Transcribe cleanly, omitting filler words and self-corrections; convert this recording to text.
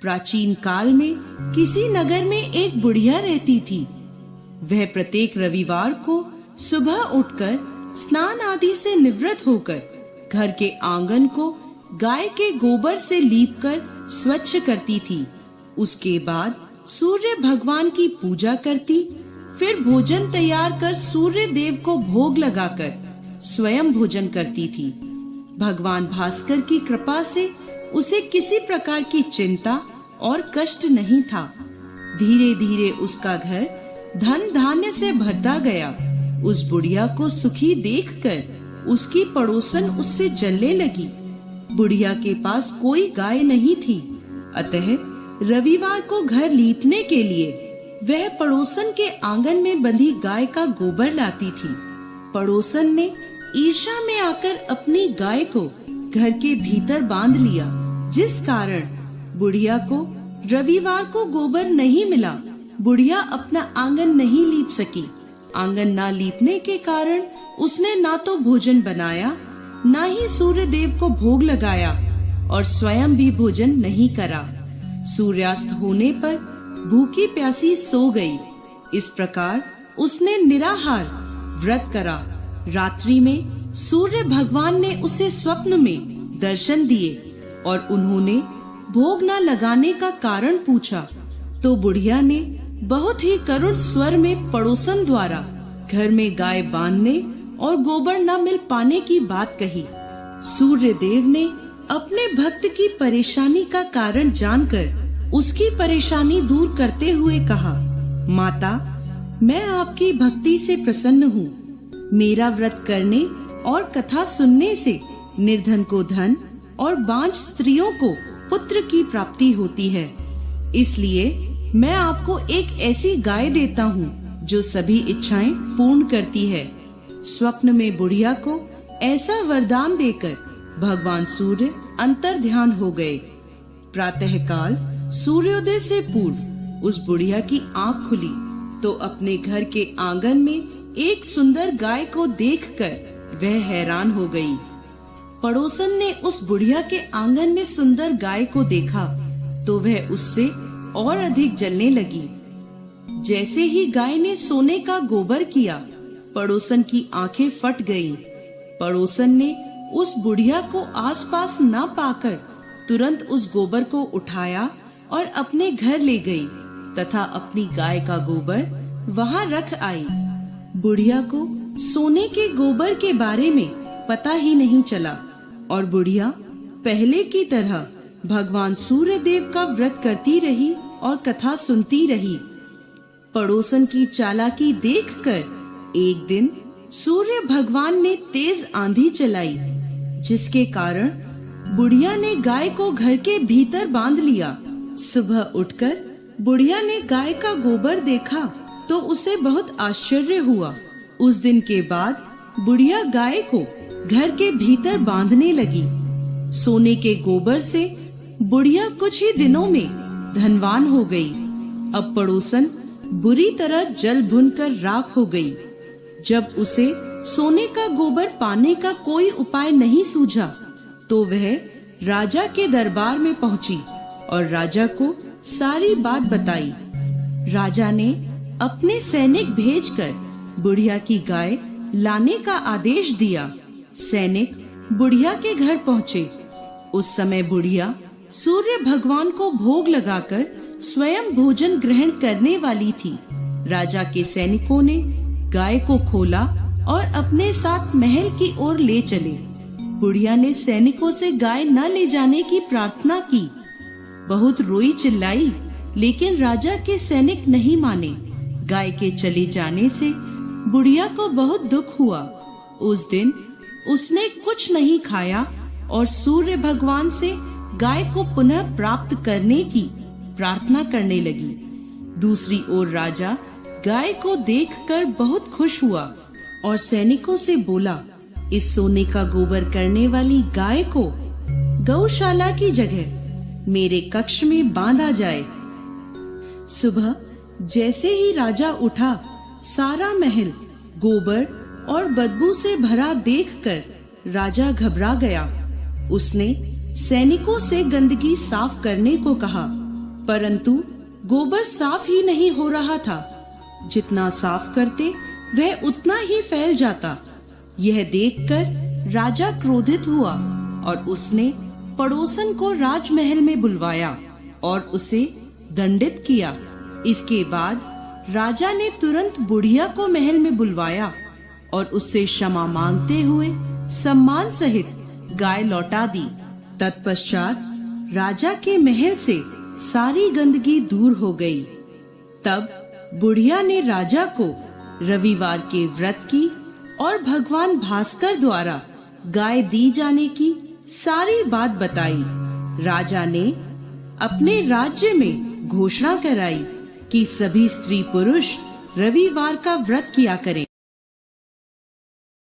प्राचीन काल में किसी नगर में एक बुढ़िया रहती थी। वह प्रत्येक रविवार को सुबह उठकर स्नान आदि से निवृत्त होकर घर के आंगन को गाय के गोबर से लीपकर स्वच्छ करती थी। उसके बाद सूर्य भगवान की पूजा करती, फिर भोजन तैयार कर सूर्य देव को भोग लगाकर स्वयं भोजन करती थी। भगवान भास्कर की कृपा से उसे किसी प्रकार की चिंता और कष्ट नहीं था। धीरे धीरे उसका घर धन धान्य से भरता गया। उस बुढ़िया को सुखी देखकर उसकी पड़ोसन उससे जलने लगी। बुढ़िया के पास कोई गाय नहीं थी, अतः रविवार को घर लीपने के लिए वह पड़ोसन के आंगन में बंधी गाय का गोबर लाती थी। पड़ोसन ने ईर्ष्या में आकर अपनी गाय को घर के भीतर बांध लिया, जिस कारण बुढ़िया को रविवार को गोबर नहीं मिला। बुढ़िया अपना आंगन नहीं लीप सकी। आंगन ना लीपने के कारण उसने ना तो भोजन बनाया, ना ही सूर्य देव को भोग लगाया और स्वयं भी भोजन नहीं करा। सूर्यास्त होने पर भूखी प्यासी सो गई। इस प्रकार उसने निराहार व्रत करा। रात्रि में सूर्य भगवान ने उसे स्वप्न में दर्शन दिए और उन्होंने भोग न लगाने का कारण पूछा, तो बुढ़िया ने बहुत ही करुण स्वर में पड़ोसन द्वारा घर में गाय बांधने और गोबर न मिल पाने की बात कही। सूर्य देव ने अपने भक्त की परेशानी का कारण जानकर उसकी परेशानी दूर करते हुए कहा, माता, मैं आपकी भक्ति से प्रसन्न हूँ। मेरा व्रत करने और कथा सुनने से निर्धन को धन और बांझ स्त्रियों को पुत्र की प्राप्ति होती है। इसलिए मैं आपको एक ऐसी गाय देता हूँ जो सभी इच्छाएं पूर्ण करती है। स्वप्न में बुढ़िया को ऐसा वरदान देकर भगवान सूर्य अंतर ध्यान हो गए। प्रातःकाल सूर्योदय से पूर्व उस बुढ़िया की आंख खुली तो अपने घर के आंगन में एक सुंदर गाय को देखकर वह हैरान हो गई। पड़ोसन ने उस बुढ़िया के आंगन में सुंदर गाय को देखा तो वह उससे और अधिक जलने लगी। जैसे ही गाय ने सोने का गोबर किया, पड़ोसन की आंखें फट गईं। पड़ोसन ने उस बुढ़िया को आसपास न पाकर तुरंत उस गोबर को उठाया और अपने घर ले गई तथा अपनी गाय का गोबर वहां रख आई। बुढ़िया को सोने के गोबर के बारे में पता ही नहीं चला और बुढ़िया पहले की तरह भगवान सूर्य देव का व्रत करती रही और कथा सुनती रही। पड़ोसन की चालाकी देखकर एक दिन सूर्य भगवान ने तेज आंधी चलाई, जिसके कारण बुढ़िया ने गाय को घर के भीतर बांध लिया। सुबह उठकर बुढ़िया ने गाय का गोबर देखा तो उसे बहुत आश्चर्य हुआ। उस दिन के बाद बुढ़िया गाय को घर के भीतर बांधने लगी। सोने के गोबर से बुढ़िया कुछ ही दिनों में धनवान हो गई। अब पड़ोसन बुरी तरह जल भुनकर राख हो गई। जब उसे सोने का गोबर पाने का कोई उपाय नहीं सूझा तो वह राजा के दरबार में पहुंची और राजा को सारी बात बताई। राजा ने अपने सैनिक भेजकर बुढ़िया की गाय लाने का आदेश दिया। सैनिक बुढ़िया के घर पहुंचे। उस समय बुढ़िया सूर्य भगवान को भोग लगाकर स्वयं भोजन ग्रहण करने वाली थी। राजा के सैनिकों ने गाय को खोला और अपने साथ महल की ओर ले चले। बुढ़िया ने सैनिकों से गाय न ले जाने की प्रार्थना की। बहुत रोई चिल्लाई, लेकिन राजा के सैनिक नहीं माने। गाय के चले जाने से बुढ़िया को बहुत दुख हुआ। उस दिन उसने कुछ नहीं खाया और सूर्य भगवान से गाय को पुनः प्राप्त करने की प्रार्थना करने लगी। दूसरी ओर राजा गाय को देखकर बहुत खुश हुआ और सैनिकों से बोला, इस सोने का गोबर करने वाली गाय को गौशाला की जगह मेरे कक्ष में बांधा जाए। सुबह जैसे ही राजा उठा, सारा महल गोबर और बदबू से भरा देखकर राजा घबरा गया। उसने सैनिकों से गंदगी साफ करने को कहा परंतु गोबर साफ ही नहीं हो रहा था। जितना साफ करते वह उतना ही फैल जाता। यह देखकर राजा क्रोधित हुआ और उसने पड़ोसन को राजमहल में बुलवाया और उसे दंडित किया। इसके बाद राजा ने तुरंत बुढ़िया को महल में बुलवाया और उससे क्षमा मांगते हुए सम्मान सहित गाय लौटा दी। तत्पश्चात राजा के महल से सारी गंदगी दूर हो गई। तब बुढ़िया ने राजा को रविवार के व्रत की और भगवान भास्कर द्वारा गाय दी जाने की सारी बात बताई। राजा ने अपने राज्य में घोषणा कराई कि सभी स्त्री पुरुष रविवार का व्रत किया करें।